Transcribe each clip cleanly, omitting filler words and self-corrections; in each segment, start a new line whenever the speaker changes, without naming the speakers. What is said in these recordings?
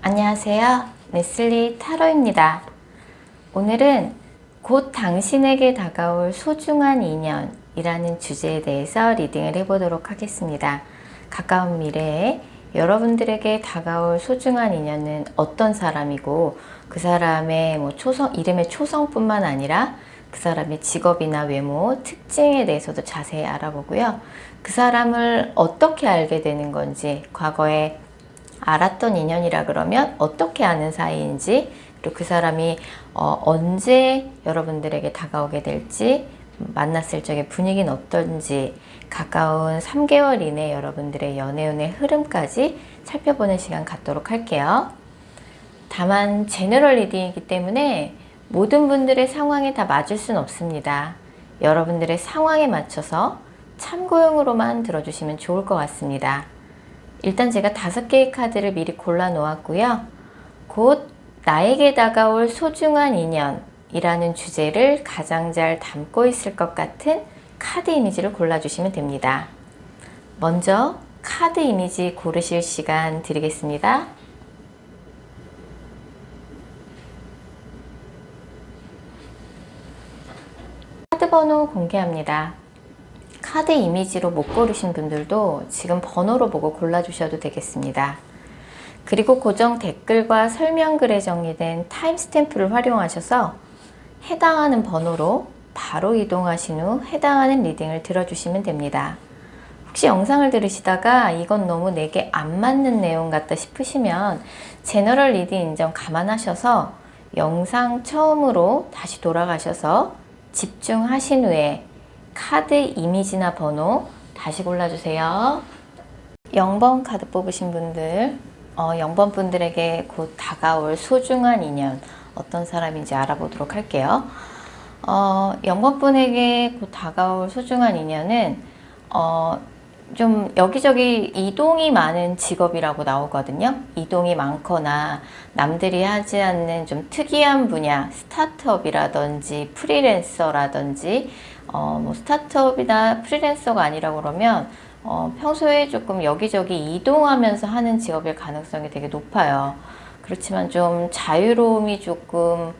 안녕하세요. 네슬리 타로입니다. 오늘은 곧 당신에게 다가올 소중한 인연이라는 주제에 대해서 리딩을 해보도록 하겠습니다. 가까운 미래에 여러분들에게 다가올 소중한 인연은 어떤 사람이고 그 사람의 이름의 초성뿐만 아니라 그 사람의 직업이나 외모, 특징에 대해서도 자세히 알아보고요. 그 사람을 어떻게 알게 되는 건지, 과거에 알았던 인연이라 그러면 어떻게 아는 사이인지, 그리고 그 사람이 언제 여러분들에게 다가오게 될지, 만났을 적의 분위기는 어떤지, 가까운 3개월 이내 여러분들의 연애운의 흐름까지 살펴보는 시간 갖도록 할게요. 다만 제너럴 리딩이기 때문에 모든 분들의 상황에 다 맞을 수는 없습니다. 여러분들의 상황에 맞춰서 참고용으로만 들어주시면 좋을 것 같습니다. 일단 제가 5개의 카드를 미리 골라 놓았고요. 곧 나에게 다가올 소중한 인연이라는 주제를 가장 잘 담고 있을 것 같은 카드 이미지를 골라주시면 됩니다. 먼저 카드 이미지 고르실 시간 드리겠습니다. 카드 번호 공개합니다. 카드 이미지로 못 고르신 분들도 지금 번호로 보고 골라주셔도 되겠습니다. 그리고 고정 댓글과 설명글에 정리된 타임스탬프를 활용하셔서 해당하는 번호로 바로 이동하신 후 해당하는 리딩을 들어주시면 됩니다. 혹시 영상을 들으시다가 이건 너무 내게 안 맞는 내용 같다 싶으시면 제너럴 리딩 인정 감안하셔서 영상 처음으로 다시 돌아가셔서 집중하신 후에 카드 이미지나 번호 다시 골라주세요. 0번 카드 뽑으신 분들, 0번 분들에게 곧 다가올 소중한 인연 어떤 사람인지 알아보도록 할게요. 0번 분에게 곧 다가올 소중한 인연은 좀 여기저기 이동이 많은 직업이라고 나오거든요. 이동이 많거나 남들이 하지 않는 좀 특이한 분야, 스타트업이라든지 프리랜서라든지, 스타트업이나 프리랜서가 아니라 그러면 평소에 조금 여기저기 이동하면서 하는 직업일 가능성이 되게 높아요. 그렇지만 좀 자유로움이 조금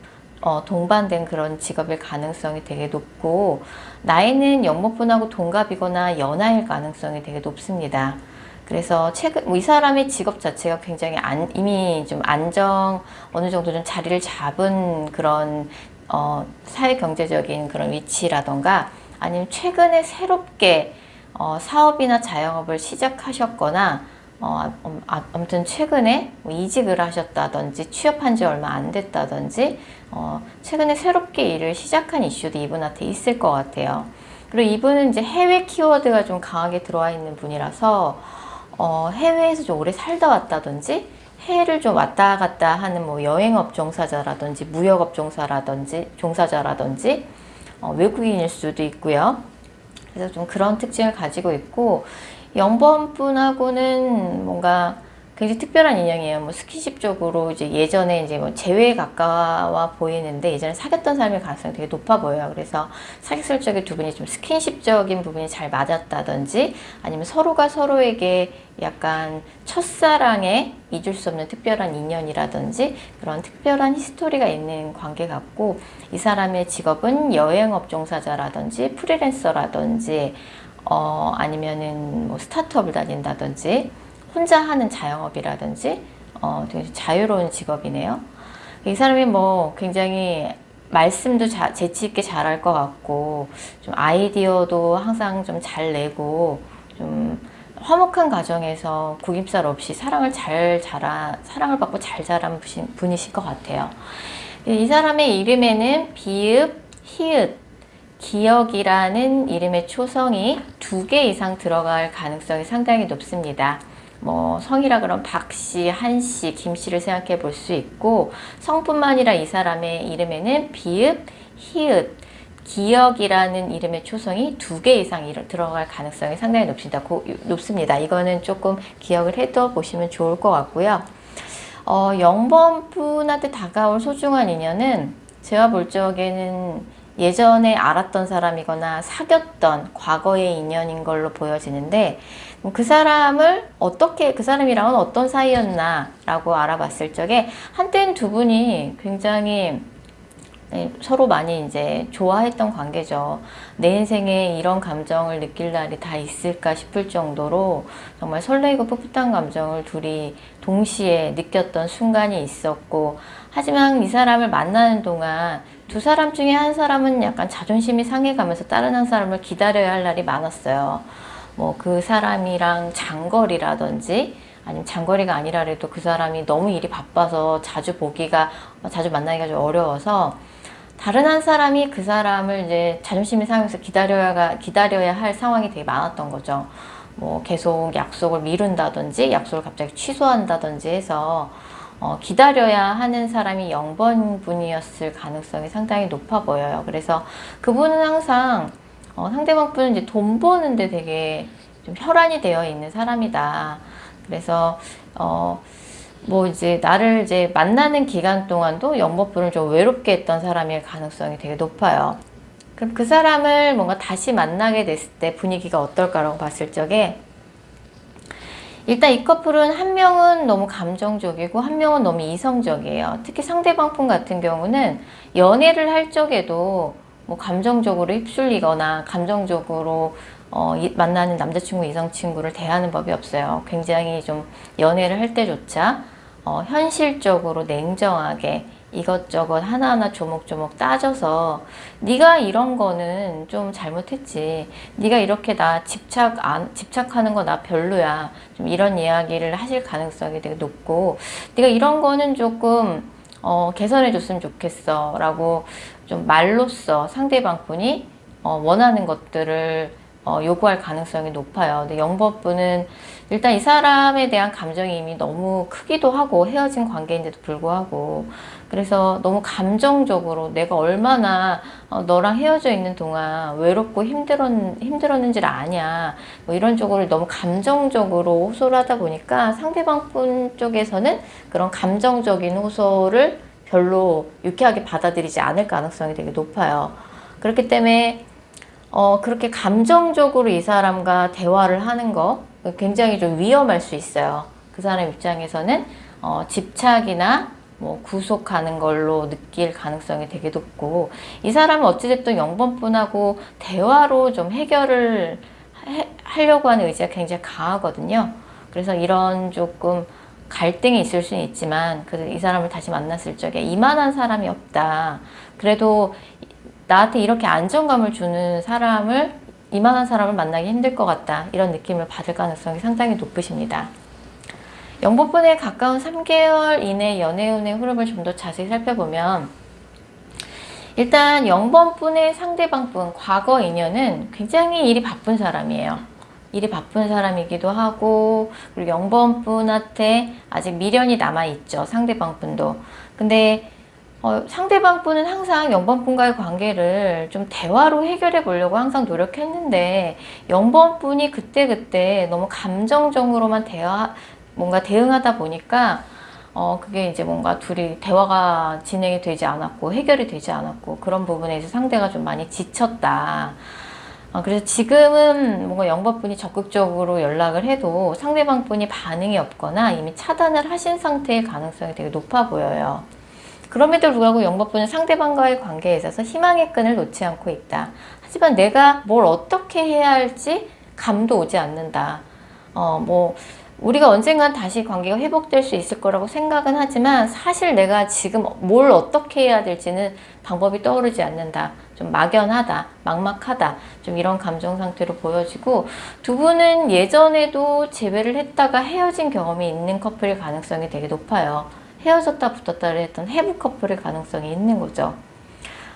동반된 그런 직업일 가능성이 되게 높고, 나이는 영모분하고 동갑이거나 연하일 가능성이 되게 높습니다. 그래서 이 사람의 직업 자체가 굉장히 이미 좀 어느 정도 좀 자리를 잡은 그런 사회 경제적인 그런 위치라던가, 아니면 최근에 새롭게 사업이나 자영업을 시작하셨거나, 아무튼 최근에 이직을 하셨다든지 취업한 지 얼마 안 됐다든지, 최근에 새롭게 일을 시작한 이슈도 이분한테 있을 것 같아요. 그리고 이분은 이제 해외 키워드가 좀 강하게 들어와 있는 분이라서 해외에서 좀 오래 살다 왔다든지, 해외를 좀 왔다 갔다 하는 여행업 종사자라든지 무역업 종사자라든지 외국인일 수도 있고요. 그래서 좀 그런 특징을 가지고 있고, 0번 분하고는 뭔가 굉장히 특별한 인연이에요. 스킨십 쪽으로 이제 예전에 이제 재회에 가까워 보이는데, 예전에 사귀었던 사람일 가능성이 되게 높아 보여요. 그래서 사귀었을 적에 두 분이 좀 스킨십적인 부분이 잘 맞았다든지, 아니면 서로가 서로에게 약간 첫사랑에 잊을 수 없는 특별한 인연이라든지, 그런 특별한 히스토리가 있는 관계 같고, 이 사람의 직업은 여행업 종사자라든지 프리랜서라든지, 아니면은 스타트업을 다닌다든지, 혼자 하는 자영업이라든지, 되게 자유로운 직업이네요. 이 사람이 굉장히 말씀도 재치 있게 잘할 것 같고, 좀 아이디어도 항상 좀 잘 내고, 좀 화목한 가정에서 구김살 없이 사랑을 받고 잘 자란 분이실 것 같아요. 이 사람의 이름에는 비읍, 히읗, 기억이라는 이름의 초성이 2개 이상 들어갈 가능성이 상당히 높습니다. 성이라 그러면 박씨, 한씨, 김씨를 생각해 볼 수 있고, 성뿐만 아니라 이 사람의 이름에는 비읍, 히읗, 기억이라는 이름의 초성이 2개 이상 들어갈 가능성이 상당히 높습니다. 이거는 조금 기억을 해둬 보시면 좋을 것 같고요. 0번 분한테 다가올 소중한 인연은 제가 볼 적에는 예전에 알았던 사람이거나 사귀었던 과거의 인연인 걸로 보여지는데, 그 사람을 어떻게, 그 사람이랑은 어떤 사이였나 라고 알아봤을 적에 한때는 두 분이 굉장히 서로 많이 이제 좋아했던 관계죠. 내 인생에 이런 감정을 느낄 날이 다 있을까 싶을 정도로 정말 설레이고 풋풋한 감정을 둘이 동시에 느꼈던 순간이 있었고, 하지만 이 사람을 만나는 동안 두 사람 중에 한 사람은 약간 자존심이 상해가면서 다른 한 사람을 기다려야 할 날이 많았어요. 뭐 그 사람이랑 장거리라든지, 아니면 장거리가 아니라도 그 사람이 너무 일이 바빠서 자주 만나기가 좀 어려워서 다른 한 사람이 그 사람을 이제 자존심이 상해서 기다려야 할 상황이 되게 많았던 거죠. 뭐 계속 약속을 미룬다든지 약속을 갑자기 취소한다든지 해서 기다려야 하는 사람이 0번 분이었을 가능성이 상당히 높아 보여요. 그래서 그분은 항상 상대방 분은 이제 돈 버는데 되게 좀 혈안이 되어 있는 사람이다. 그래서 뭐 이제 나를 이제 만나는 기간 동안도 0번 분을 좀 외롭게 했던 사람일 가능성이 되게 높아요. 그럼 그 사람을 뭔가 다시 만나게 됐을 때 분위기가 어떨까라고 봤을 적에, 일단 이 커플은 한 명은 너무 감정적이고 한 명은 너무 이성적이에요. 특히 상대방 분 같은 경우는 연애를 할 적에도 뭐 감정적으로 휩쓸리거나 감정적으로 만나는 남자친구, 이성친구를 대하는 법이 없어요. 굉장히 좀 연애를 할 때조차 현실적으로 냉정하게 이것저것 하나하나 조목조목 따져서, 네가 이런 거는 좀 잘못했지, 네가 이렇게 나 집착하는 거 나 별로야, 좀 이런 이야기를 하실 가능성이 되게 높고, 네가 이런 거는 조금 개선해 줬으면 좋겠어 라고 좀 말로써 상대방 분이 원하는 것들을 요구할 가능성이 높아요. 근데 영법분은 일단 이 사람에 대한 감정이 이미 너무 크기도 하고 헤어진 관계인데도 불구하고, 그래서 너무 감정적으로 내가 얼마나 너랑 헤어져 있는 동안 외롭고 힘들었는지를 아냐, 뭐 이런 쪽으로 너무 감정적으로 호소를 하다 보니까 상대방 분 쪽에서는 그런 감정적인 호소를 별로 유쾌하게 받아들이지 않을 가능성이 되게 높아요. 그렇기 때문에 그렇게 감정적으로 이 사람과 대화를 하는 거 굉장히 좀 위험할 수 있어요. 그 사람 입장에서는 집착이나 뭐 구속하는 걸로 느낄 가능성이 되게 높고, 이 사람은 어찌됐든 0번 분하고 대화로 좀 해결을 하려고 하는 의지가 굉장히 강하거든요. 그래서 이런 조금 갈등이 있을 수는 있지만, 이 사람을 다시 만났을 적에 이만한 사람이 없다, 그래도 나한테 이렇게 안정감을 주는 사람을, 이만한 사람을 만나기 힘들 것 같다, 이런 느낌을 받을 가능성이 상당히 높으십니다. 0번분에 가까운 3개월 이내 연애운의 흐름을 좀 더 자세히 살펴보면, 일단 0번분의 상대방분, 과거 인연은 굉장히 일이 바쁜 사람이에요. 일이 바쁜 사람이기도 하고, 그리고 0번분한테 아직 미련이 남아있죠, 상대방분도. 근데 상대방 분은 항상 0번 분과의 관계를 좀 대화로 해결해 보려고 항상 노력했는데, 0번 분이 그때그때 너무 감정적으로만 뭔가 대응하다 보니까 그게 이제 뭔가 둘이 대화가 진행이 되지 않았고 해결이 되지 않았고, 그런 부분에서 상대가 좀 많이 지쳤다. 그래서 지금은 뭔가 0번 분이 적극적으로 연락을 해도 상대방 분이 반응이 없거나 이미 차단을 하신 상태의 가능성이 되게 높아 보여요. 그럼에도 불구하고 0번분은 상대방과의 관계에 있어서 희망의 끈을 놓지 않고 있다. 하지만 내가 뭘 어떻게 해야 할지 감도 오지 않는다. 뭐 우리가 언젠간 다시 관계가 회복될 수 있을 거라고 생각은 하지만, 사실 내가 지금 뭘 어떻게 해야 될지는 방법이 떠오르지 않는다. 좀 막연하다, 막막하다, 좀 이런 감정 상태로 보여지고, 두 분은 예전에도 재회를 했다가 헤어진 경험이 있는 커플일 가능성이 되게 높아요. 헤어졌다 붙었다를 했던 해부 커플의 가능성이 있는 거죠.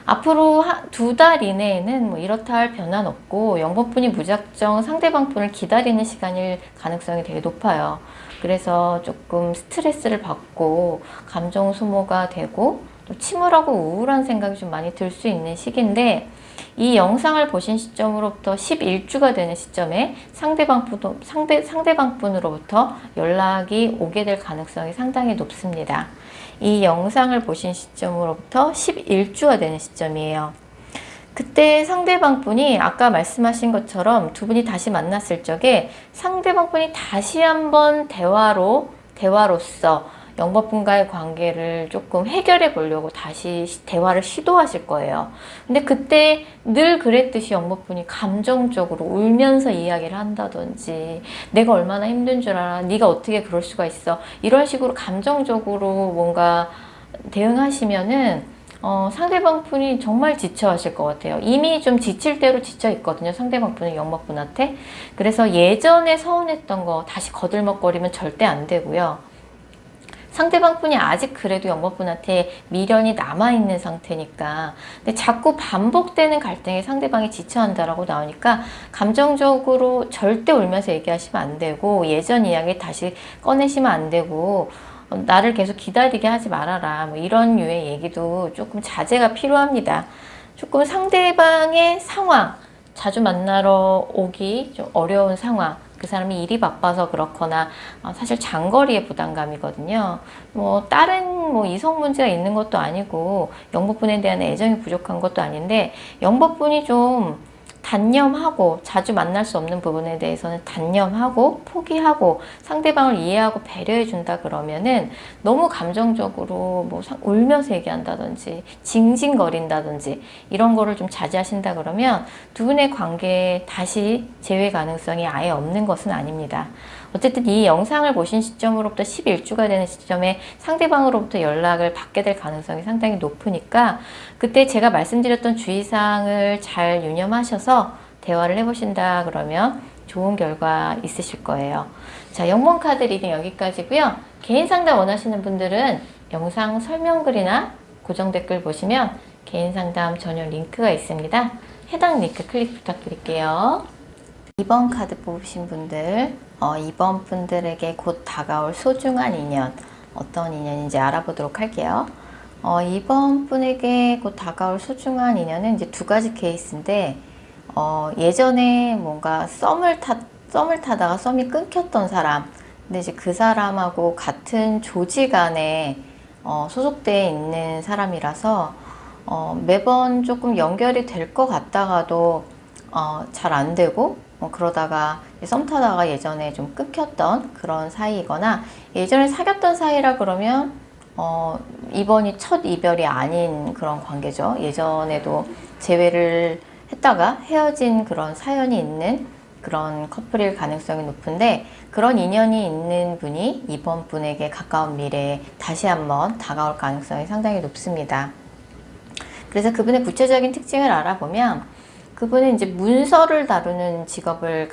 앞으로 2달 이내에는 뭐 이렇다 할 변화는 없고, 0번분이 무작정 상대방 분을 기다리는 시간일 가능성이 되게 높아요. 그래서 조금 스트레스를 받고 감정 소모가 되고 또 침울하고 우울한 생각이 좀 많이 들 수 있는 시기인데, 이 영상을 보신 시점으로부터 11주가 되는 시점에 상대방 분으로부터 연락이 오게 될 가능성이 상당히 높습니다. 이 영상을 보신 시점으로부터 11주가 되는 시점이에요. 그때 상대방 분이 아까 말씀하신 것처럼 두 분이 다시 만났을 적에 상대방 분이 다시 한번 대화로서 영법분과의 관계를 조금 해결해 보려고 다시 대화를 시도하실 거예요. 근데 그때 늘 그랬듯이 영법분이 감정적으로 울면서 이야기를 한다든지, 내가 얼마나 힘든 줄 알아, 네가 어떻게 그럴 수가 있어, 이런 식으로 감정적으로 뭔가 대응하시면은 상대방 분이 정말 지쳐하실 것 같아요. 이미 좀 지칠 대로 지쳐 있거든요. 상대방 분은 영법분한테. 그래서 예전에 서운했던 거 다시 거들먹거리면 절대 안 되고요. 상대방 분이 아직 그래도 영법분한테 미련이 남아있는 상태니까, 근데 자꾸 반복되는 갈등에 상대방이 지쳐한다라고 나오니까 감정적으로 절대 울면서 얘기하시면 안 되고, 예전 이야기 다시 꺼내시면 안 되고, 나를 계속 기다리게 하지 말아라, 뭐 이런 류의 얘기도 조금 자제가 필요합니다. 조금 상대방의 상황, 자주 만나러 오기 좀 어려운 상황, 그 사람이 일이 바빠서 그렇거나 사실 장거리의 부담감이거든요. 뭐 다른 뭐 이성 문제가 있는 것도 아니고 영법분에 대한 애정이 부족한 것도 아닌데, 영법분이 좀 단념하고, 자주 만날 수 없는 부분에 대해서는 단념하고 포기하고 상대방을 이해하고 배려해 준다 그러면은, 너무 감정적으로 뭐 울면서 얘기한다든지 징징거린다든지 이런 거를 좀 자제하신다 그러면 두 분의 관계에 다시 재회 가능성이 아예 없는 것은 아닙니다. 어쨌든 이 영상을 보신 시점으로부터 11주가 되는 시점에 상대방으로부터 연락을 받게 될 가능성이 상당히 높으니까, 그때 제가 말씀드렸던 주의사항을 잘 유념하셔서 대화를 해보신다 그러면 좋은 결과 있으실 거예요. 자, 영몽카드 리딩 여기까지고요. 개인 상담 원하시는 분들은 영상 설명글이나 고정 댓글 보시면 개인 상담 전용 링크가 있습니다. 해당 링크 클릭 부탁드릴게요. 2번 카드 뽑으신 분들, 이번 분들에게 곧 다가올 소중한 인연, 어떤 인연인지 알아보도록 할게요. 이번 분에게 곧 다가올 소중한 인연은 이제 두 가지 케이스인데, 예전에 뭔가 썸을 타다가 썸이 끊겼던 사람, 근데 이제 그 사람하고 같은 조직 안에 소속되어 있는 사람이라서 매번 조금 연결이 될 것 같다가도 잘 안 되고, 그러다가 썸 타다가 예전에 좀 끊겼던 그런 사이이거나, 예전에 사귀었던 사이라 그러면 이번이 첫 이별이 아닌 그런 관계죠. 예전에도 재회를 했다가 헤어진 그런 사연이 있는 그런 커플일 가능성이 높은데, 그런 인연이 있는 분이 이번 분에게 가까운 미래에 다시 한번 다가올 가능성이 상당히 높습니다. 그래서 그분의 구체적인 특징을 알아보면, 그분은 이제 문서를 다루는 직업을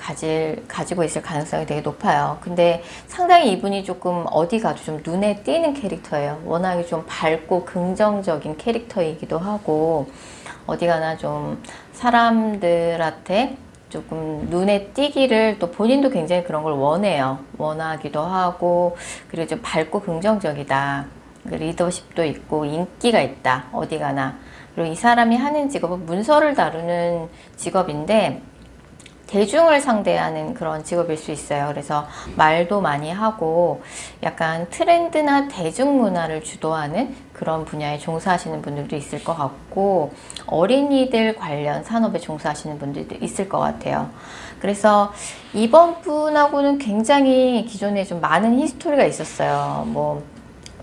가지고 있을 가능성이 되게 높아요. 근데 상당히 이분이 조금 어디 가도 좀 눈에 띄는 캐릭터예요. 워낙에 좀 밝고 긍정적인 캐릭터이기도 하고, 어디 가나 좀 사람들한테 조금 눈에 띄기를, 또 본인도 굉장히 그런 걸 원하기도 하고, 그리고 좀 밝고 긍정적이다. 리더십도 있고 인기가 있다. 어디 가나. 그리고 이 사람이 하는 직업은 문서를 다루는 직업인데, 대중을 상대하는 그런 직업일 수 있어요. 그래서 말도 많이 하고 약간 트렌드나 대중문화를 주도하는 그런 분야에 종사하시는 분들도 있을 것 같고, 어린이들 관련 산업에 종사하시는 분들도 있을 것 같아요. 그래서 이번 분하고는 굉장히 기존에 좀 많은 히스토리가 있었어요. 뭐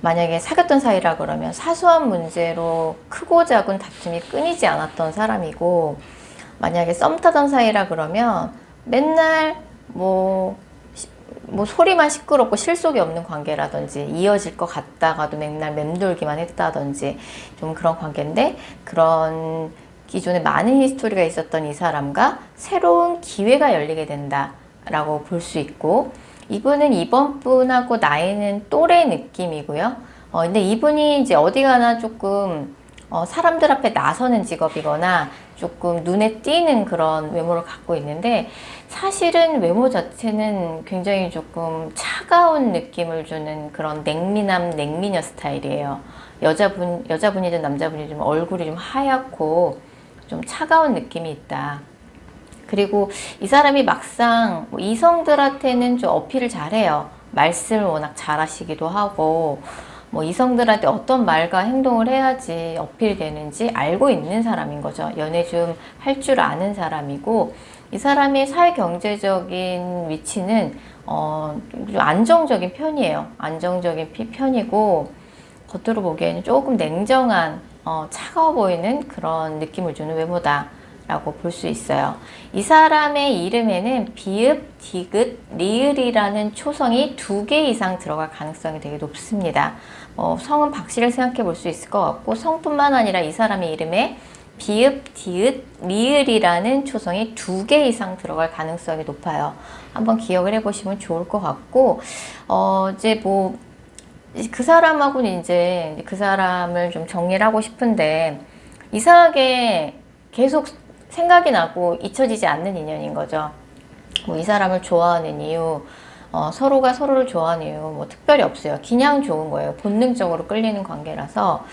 만약에 사귀었던 사이라 그러면 사소한 문제로 크고 작은 다툼이 끊이지 않았던 사람이고, 만약에 썸 타던 사이라 그러면 맨날 뭐 소리만 시끄럽고 실속이 없는 관계라든지, 이어질 것 같다가도 맨날 맴돌기만 했다든지 좀 그런 관계인데, 그런 기존에 많은 히스토리가 있었던 이 사람과 새로운 기회가 열리게 된다라고 볼 수 있고, 이분은 이번 분하고 나이는 또래 느낌이고요. 근데 이분이 이제 어디 가나 조금 사람들 앞에 나서는 직업이거나 조금 눈에 띄는 그런 외모를 갖고 있는데, 사실은 외모 자체는 굉장히 조금 차가운 느낌을 주는 그런 냉미녀 스타일이에요. 여자분이든 남자분이든 얼굴이 좀 하얗고 좀 차가운 느낌이 있다. 그리고 이 사람이 막상 이성들한테는 좀 어필을 잘해요. 말씀을 워낙 잘하시기도 하고, 뭐 이성들한테 어떤 말과 행동을 해야지 어필되는지 알고 있는 사람인 거죠. 연애 좀 할 줄 아는 사람이고, 이 사람의 사회 경제적인 위치는 좀 안정적인 편이에요. 안정적인 편이고, 겉으로 보기에는 조금 냉정한, 차가워 보이는 그런 느낌을 주는 외모다 라고 볼 수 있어요. 이 사람의 이름에는 비읍, 디귿, 리을이라는 초성이 2개 이상 들어갈 가능성이 되게 높습니다. 성은 박씨를 생각해 볼 수 있을 것 같고, 성뿐만 아니라 이 사람의 이름에 비읍, 디귿, 리을이라는 초성이 2개 이상 들어갈 가능성이 높아요. 한번 기억을 해보시면 좋을 것 같고, 이제 뭐 그 사람하고는 이제 그 사람을 좀 정리를 하고 싶은데, 이상하게 계속 생각이 나고 잊혀지지 않는 인연인 거죠. 뭐 이 사람을 좋아하는 이유, 서로가 서로를 좋아하는 이유 뭐 특별히 없어요. 그냥 좋은 거예요. 본능적으로 끌리는 관계라서.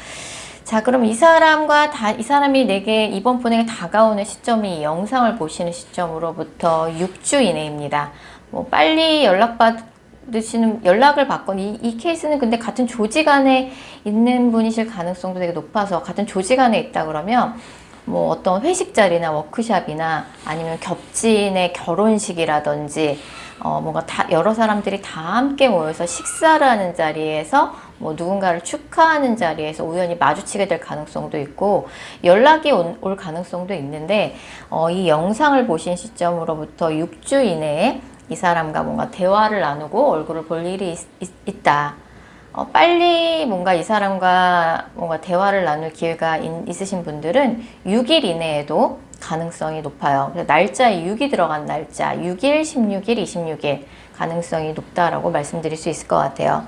자, 그럼 이 사람이 내게 이번 분에게 다가오는 시점이 이 영상을 보시는 시점으로부터 6주 이내입니다. 뭐 빨리 연락을 받건, 이 케이스는 근데 같은 조직 안에 있는 분이실 가능성도 되게 높아서, 같은 조직 안에 있다 그러면 뭐 어떤 회식 자리나 워크샵이나 아니면 겹친의 결혼식이라든지 뭔가 여러 사람들이 다 함께 모여서 식사를 하는 자리에서 뭐 누군가를 축하하는 자리에서 우연히 마주치게 될 가능성도 있고, 연락이 올 가능성도 있는데, 이 영상을 보신 시점으로부터 6주 이내에 이 사람과 뭔가 대화를 나누고 얼굴을 볼 일이 있다. 빨리 뭔가 이 사람과 뭔가 대화를 나눌 기회가 있으신 분들은 6일 이내에도 가능성이 높아요. 그래서 날짜에 6이 들어간 날짜, 6일, 16일, 26일 가능성이 높다라고 말씀드릴 수 있을 것 같아요.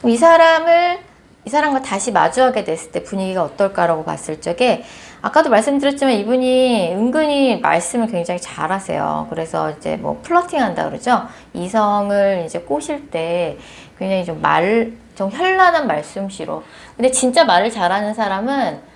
이 사람과 다시 마주하게 됐을 때 분위기가 어떨까라고 봤을 적에, 아까도 말씀드렸지만 이분이 은근히 말씀을 굉장히 잘하세요. 그래서 이제 뭐 플러팅 한다 그러죠. 이성을 이제 꼬실 때 굉장히 좀 현란한 말씀씨로. 근데 진짜 말을 잘하는 사람은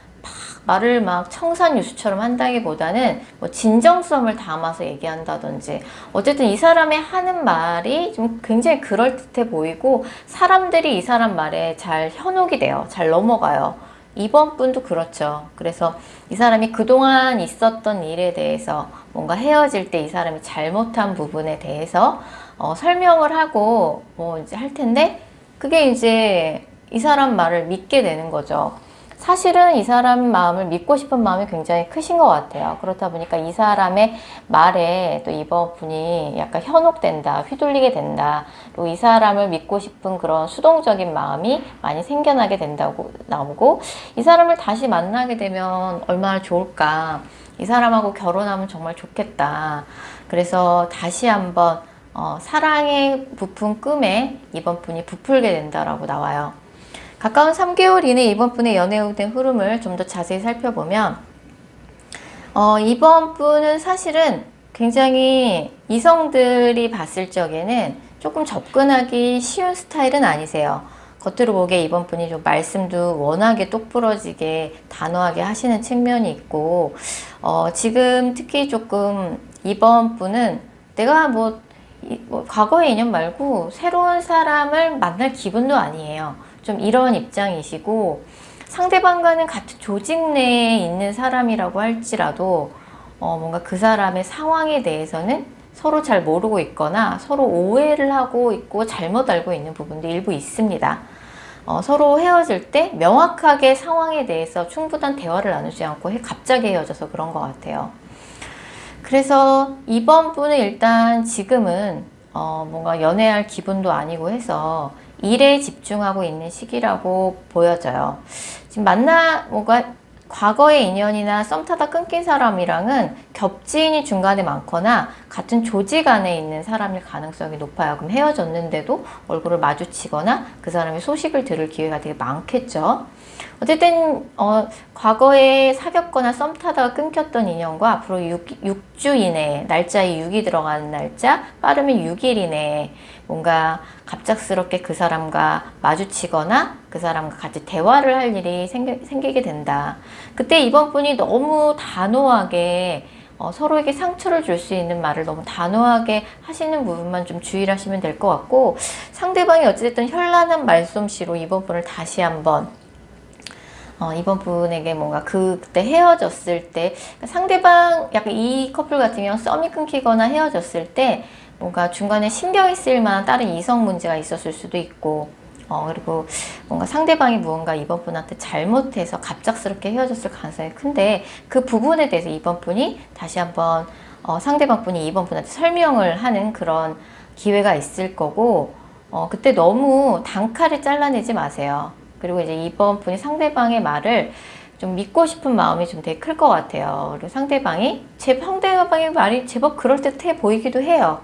말을 막 청산유수처럼 한다기보다는 뭐 진정성을 담아서 얘기한다든지, 어쨌든 이 사람의 하는 말이 좀 굉장히 그럴듯해 보이고 사람들이 이 사람 말에 잘 현혹이 돼요. 잘 넘어가요. 이번 분도 그렇죠. 그래서 이 사람이 그동안 있었던 일에 대해서, 뭔가 헤어질 때 이 사람이 잘못한 부분에 대해서 설명을 하고 뭐 이제 할 텐데, 그게 이제 이 사람 말을 믿게 되는 거죠. 사실은 이 사람 마음을 믿고 싶은 마음이 굉장히 크신 것 같아요. 그렇다 보니까 이 사람의 말에 또 이번 분이 약간 현혹된다, 휘둘리게 된다, 또 이 사람을 믿고 싶은 그런 수동적인 마음이 많이 생겨나게 된다고 나오고, 이 사람을 다시 만나게 되면 얼마나 좋을까, 이 사람하고 결혼하면 정말 좋겠다, 그래서 다시 한번 사랑의 부푼 꿈에 이번 분이 부풀게 된다라고 나와요. 가까운 3개월 이내 이번 분의 연애에 대한 흐름을 좀 더 자세히 살펴보면, 이번 분은 사실은 굉장히 이성들이 봤을 적에는 조금 접근하기 쉬운 스타일은 아니세요. 겉으로 보기에 이번 분이 좀 말씀도 워낙에 똑부러지게 단호하게 하시는 측면이 있고, 지금 특히 조금 이번 분은 내가 뭐 과거의 인연 말고 새로운 사람을 만날 기분도 아니에요. 좀 이런 입장이시고, 상대방과는 같은 조직 내에 있는 사람이라고 할지라도 뭔가 그 사람의 상황에 대해서는 서로 잘 모르고 있거나 서로 오해를 하고 있고 잘못 알고 있는 부분도 일부 있습니다. 서로 헤어질 때 명확하게 상황에 대해서 충분한 대화를 나누지 않고 갑자기 헤어져서 그런 것 같아요. 그래서 이번 분은 일단 지금은 뭔가 연애할 기분도 아니고 해서 일에 집중하고 있는 시기라고 보여져요. 지금 뭔가 과거의 인연이나 썸 타다 끊긴 사람이랑은 겹지인이 중간에 많거나 같은 조직 안에 있는 사람일 가능성이 높아요. 그럼 헤어졌는데도 얼굴을 마주치거나 그 사람의 소식을 들을 기회가 되게 많겠죠. 어쨌든 과거에 사귀었거나 썸 타다가 끊겼던 인연과 앞으로 6주 이내에, 날짜에 6이 들어가는 날짜, 빠르면 6일 이내에 뭔가 갑작스럽게 그 사람과 마주치거나 그 사람과 같이 대화를 할 일이 생기게 된다. 그때 이번 분이 너무 단호하게 서로에게 상처를 줄 수 있는 말을 너무 단호하게 하시는 부분만 좀 주의를 하시면 될 것 같고, 상대방이 어찌됐든 현란한 말솜씨로 이번 분을 다시 한번 이번 분에게 뭔가 그때 헤어졌을 때 상대방 약간 이 커플 같은 경우 썸이 끊기거나 헤어졌을 때 뭔가 중간에 신경이 쓰일 만한 다른 이성 문제가 있었을 수도 있고, 그리고 뭔가 상대방이 무언가 이번 분한테 잘못해서 갑작스럽게 헤어졌을 가능성이 큰데, 그 부분에 대해서 이번 분이 다시 한번 상대방 분이 이번 분한테 설명을 하는 그런 기회가 있을 거고, 그때 너무 단칼에 잘라내지 마세요. 그리고 이제 이번 분이 상대방의 말을 좀 믿고 싶은 마음이 좀 되게 클 것 같아요. 그리고 상대방의 말이 제법 그럴듯해 보이기도 해요.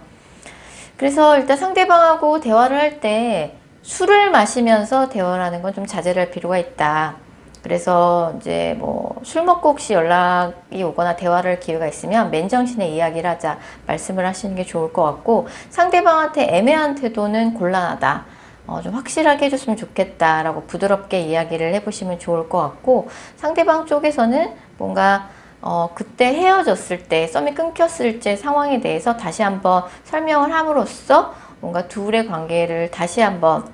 그래서 일단 상대방하고 대화를 할 때 술을 마시면서 대화를 하는 건 좀 자제를 할 필요가 있다. 그래서 이제 뭐 술 먹고 혹시 연락이 오거나 대화를 할 기회가 있으면 맨정신에 이야기를 하자 말씀을 하시는 게 좋을 것 같고, 상대방한테 애매한 태도는 곤란하다. 좀 확실하게 해줬으면 좋겠다라고 부드럽게 이야기를 해보시면 좋을 것 같고, 상대방 쪽에서는 뭔가 그때 헤어졌을 때, 썸이 끊겼을 때 상황에 대해서 다시 한번 설명을 함으로써 뭔가 둘의 관계를 다시 한번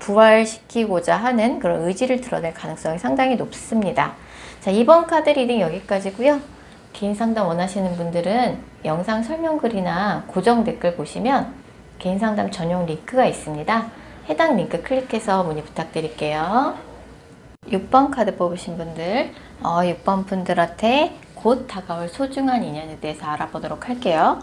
부활시키고자 하는 그런 의지를 드러낼 가능성이 상당히 높습니다. 자, 이번 카드 리딩 여기까지고요. 개인 상담 원하시는 분들은 영상 설명글이나 고정 댓글 보시면 개인 상담 전용 링크가 있습니다. 해당 링크 클릭해서 문의 부탁드릴게요. 6번 카드 뽑으신 분들, 6번 분들한테 곧 다가올 소중한 인연에 대해서 알아보도록 할게요.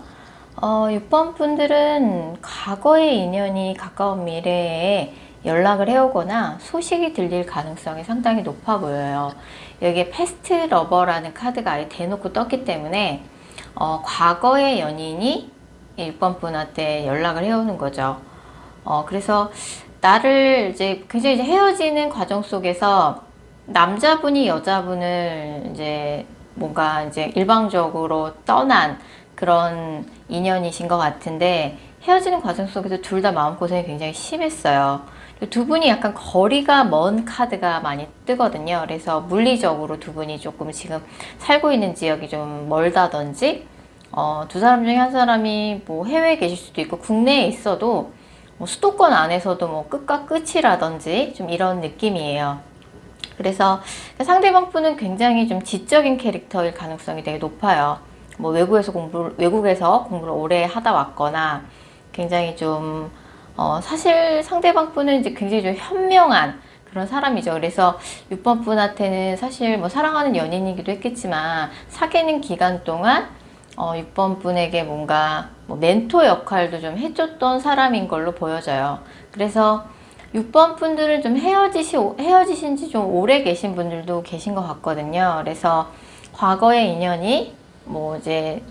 6번 분들은 과거의 인연이 가까운 미래에 연락을 해오거나 소식이 들릴 가능성이 상당히 높아 보여요. 여기에 패스트 러버라는 카드가 아예 대놓고 떴기 때문에 과거의 연인이 6번 분한테 연락을 해오는 거죠. 그래서 나를 이제 굉장히 이제 헤어지는 과정 속에서 남자분이 여자분을 이제 뭔가 이제 일방적으로 떠난 그런 인연이신 것 같은데, 헤어지는 과정 속에서 둘 다 마음고생이 굉장히 심했어요. 두 분이 약간 거리가 먼 카드가 많이 뜨거든요. 그래서 물리적으로 두 분이 조금 지금 살고 있는 지역이 좀 멀다든지, 두 사람 중에 한 사람이 뭐 해외에 계실 수도 있고 국내에 있어도 뭐 수도권 안에서도 뭐 끝과 끝이라든지 좀 이런 느낌이에요. 그래서 상대방 분은 굉장히 좀 지적인 캐릭터일 가능성이 되게 높아요. 뭐 외국에서 공부를 오래 하다 왔거나, 굉장히 좀 사실 상대방 분은 이제 굉장히 좀 현명한 그런 사람이죠. 그래서 6번 분한테는 사실 뭐 사랑하는 연인이기도 했겠지만 사귀는 기간 동안 6번 분에게 뭔가 뭐 멘토 역할도 좀 해줬던 사람인 걸로 보여져요. 그래서 6번 분들은 좀 헤어지신 지 좀 오래 계신 분들도 계신 것 같거든요. 그래서 과거의 인연이 뭐 이제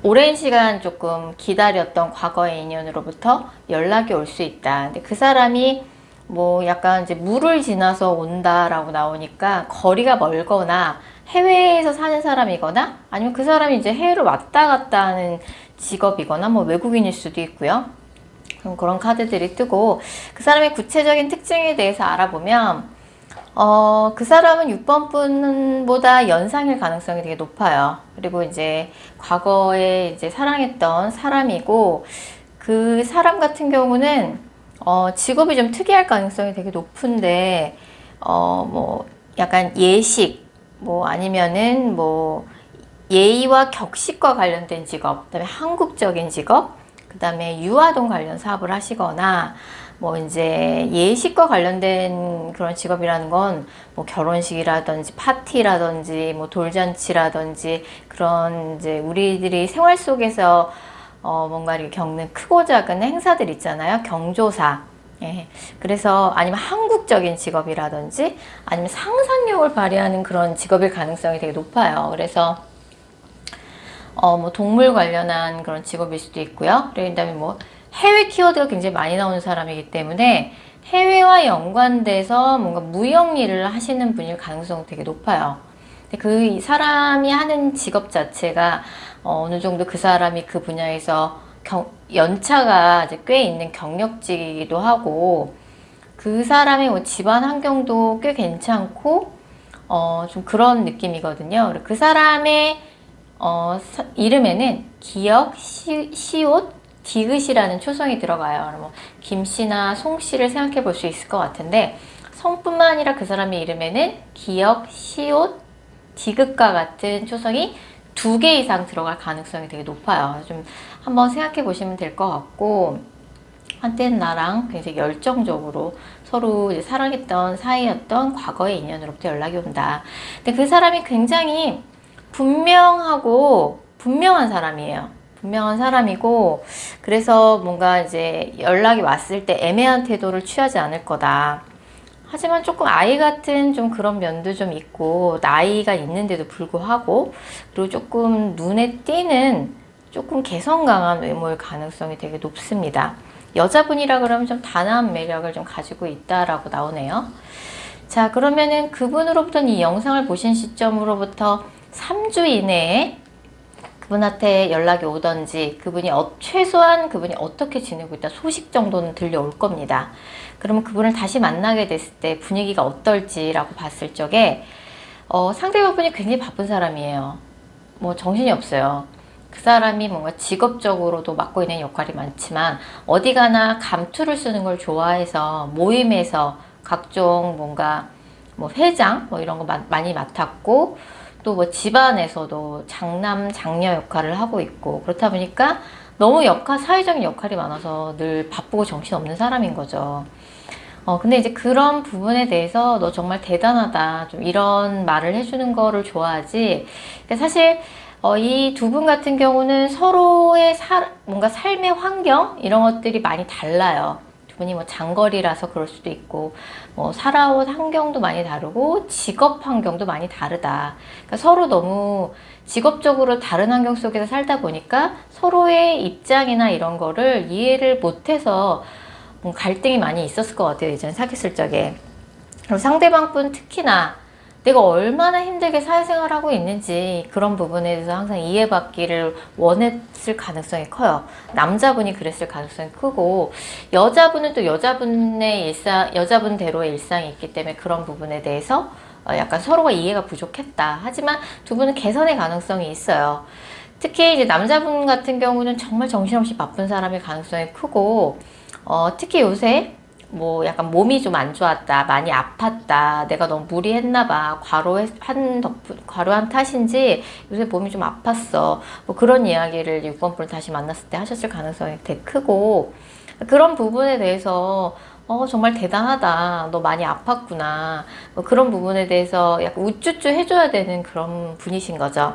오랜 시간 조금 기다렸던 과거의 인연으로부터 연락이 올 수 있다. 근데 그 사람이 뭐 약간 이제 물을 지나서 온다라고 나오니까 거리가 멀거나 해외에서 사는 사람이거나, 아니면 그 사람이 이제 해외로 왔다 갔다 하는 직업이거나 뭐 외국인일 수도 있고요. 그런 카드들이 뜨고, 그 사람의 구체적인 특징에 대해서 알아보면 그 사람은 6번 분보다 연상일 가능성이 되게 높아요. 그리고 이제 과거에 이제 사랑했던 사람이고, 그 사람 같은 경우는 직업이 좀 특이할 가능성이 되게 높은데, 뭐 약간 예식, 뭐 아니면은 뭐 예의와 격식과 관련된 직업, 그다음에 한국적인 직업, 그다음에 유아동 관련 사업을 하시거나, 뭐 이제 예식과 관련된 그런 직업이라는 건 뭐 결혼식이라든지 파티라든지 뭐 돌잔치라든지 그런 이제 우리들이 생활 속에서 뭔가 이렇게 겪는 크고 작은 행사들 있잖아요. 경조사. 예. 그래서 아니면 한국적인 직업이라든지 아니면 상상력을 발휘하는 그런 직업일 가능성이 되게 높아요. 그래서 뭐 동물 관련한 그런 직업일 수도 있고요. 그다음에 뭐 해외 키워드가 굉장히 많이 나오는 사람이기 때문에 해외와 연관돼서 뭔가 무역 일을 하시는 분일 가능성이 되게 높아요. 근데 그 사람이 하는 직업 자체가 어느 정도 그 사람이 그 분야에서 연차가 이제 꽤 있는 경력직이기도 하고, 그 사람의 뭐 집안 환경도 꽤 괜찮고 좀 그런 느낌이거든요. 그 사람의 이름에는 기역, 시옷, 디귿이라는 초성이 들어가요. 뭐 김씨나 송씨를 생각해 볼 수 있을 것 같은데 성뿐만 아니라 그 사람의 이름에는 기역, 시옷, 디귿과 같은 초성이 2개 이상 들어갈 가능성이 되게 높아요. 좀 한번 생각해 보시면 될 것 같고, 한때는 나랑 굉장히 열정적으로 서로 이제 사랑했던 사이였던 과거의 인연으로부터 연락이 온다. 근데 그 사람이 굉장히 분명한 사람이에요. 분명한 사람이고, 그래서 뭔가 이제 연락이 왔을 때 애매한 태도를 취하지 않을 거다. 하지만 조금 아이 같은 좀 그런 면도 좀 있고, 나이가 있는데도 불구하고, 그리고 조금 눈에 띄는 조금 개성 강한 외모일 가능성이 되게 높습니다. 여자분이라 그러면 좀 단아한 매력을 좀 가지고 있다라고 나오네요. 자, 그러면은 그분으로부터는 이 영상을 보신 시점으로부터 3주 이내에 그분한테 연락이 오던지 최소한 그분이 어떻게 지내고 있다 소식 정도는 들려올 겁니다. 그러면 그분을 다시 만나게 됐을 때 분위기가 어떨지라고 봤을 적에 상대방분이 굉장히 바쁜 사람이에요. 뭐 정신이 없어요. 그 사람이 뭔가 직업적으로도 맡고 있는 역할이 많지만 어디 가나 감투를 쓰는 걸 좋아해서 모임에서 각종 뭔가 뭐 회장 뭐 이런 거 많이 맡았고, 또 뭐 집안에서도 장남 장녀 역할을 하고 있고, 그렇다 보니까 너무 사회적인 역할이 많아서 늘 바쁘고 정신없는 사람인 거죠. 근데 이제 그런 부분에 대해서 너 정말 대단하다, 좀 이런 말을 해주는 거를 좋아하지. 사실 이 두 분 같은 경우는 서로의 뭔가 삶의 환경 이런 것들이 많이 달라요. 두 분이 뭐 장거리라서 그럴 수도 있고, 뭐 살아온 환경도 많이 다르고 직업 환경도 많이 다르다. 그러니까 서로 너무 직업적으로 다른 환경 속에서 살다 보니까 서로의 입장이나 이런 거를 이해를 못해서 갈등이 많이 있었을 것 같아요. 예전에 사귀었을 적에. 그리고 상대방분 특히나 내가 얼마나 힘들게 사회생활하고 있는지 그런 부분에 대해서 항상 이해받기를 원했을 가능성이 커요. 남자분이 그랬을 가능성이 크고, 여자분은 또 여자분대로의 일상이 있기 때문에 그런 부분에 대해서 약간 서로가 이해가 부족했다. 하지만 두 분은 개선의 가능성이 있어요. 특히 이제 남자분 같은 경우는 정말 정신없이 바쁜 사람일 가능성이 크고, 특히 요새 뭐 약간 몸이 좀 안 좋았다, 많이 아팠다, 내가 너무 무리했나 봐, 과로한 탓인지 요새 몸이 좀 아팠어, 뭐 그런 이야기를 6번 분을 다시 만났을 때 하셨을 가능성이 되게 크고, 그런 부분에 대해서 정말 대단하다, 너 많이 아팠구나, 뭐 그런 부분에 대해서 약간 우쭈쭈 해줘야 되는 그런 분이신 거죠.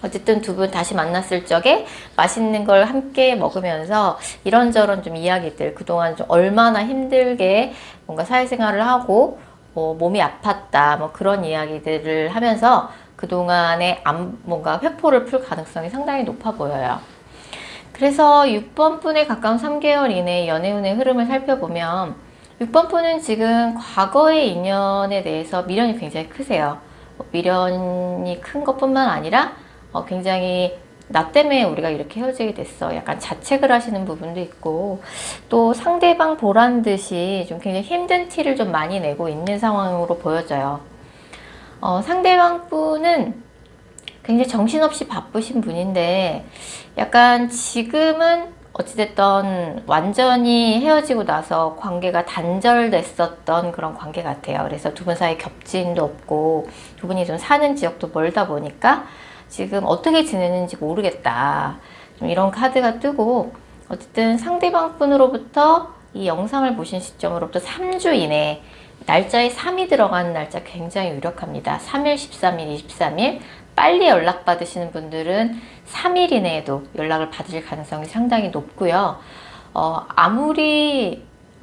어쨌든 두 분 다시 만났을 적에 맛있는 걸 함께 먹으면서 이런저런 좀 이야기들, 그동안 좀 얼마나 힘들게 뭔가 사회생활을 하고 몸이 아팠다, 뭐 그런 이야기들을 하면서 그동안에 뭔가 회포를 풀 가능성이 상당히 높아 보여요. 그래서 6번 분에 가까운 3개월 이내 연애운의 흐름을 살펴보면 6번 분은 지금 과거의 인연에 대해서 미련이 굉장히 크세요. 미련이 큰 것뿐만 아니라 굉장히 나 때문에 우리가 이렇게 헤어지게 됐어, 약간 자책을 하시는 부분도 있고, 또 상대방 보란 듯이 좀 굉장히 힘든 티를 좀 많이 내고 있는 상황으로 보여져요. 상대방 분은 굉장히 정신없이 바쁘신 분인데 약간 지금은 어찌됐든 완전히 헤어지고 나서 관계가 단절됐었던 그런 관계 같아요. 그래서 두 분 사이 겹침도 없고 두 분이 좀 사는 지역도 멀다 보니까 지금 어떻게 지내는지 모르겠다, 좀 이런 카드가 뜨고, 어쨌든 상대방 분으로부터 이 영상을 보신 시점으로부터 3주 이내에 날짜에 3이 들어가는 날짜 굉장히 유력합니다. 3일, 13일, 23일. 빨리 연락받으시는 분들은 3일 이내에도 연락을 받으실 가능성이 상당히 높고요.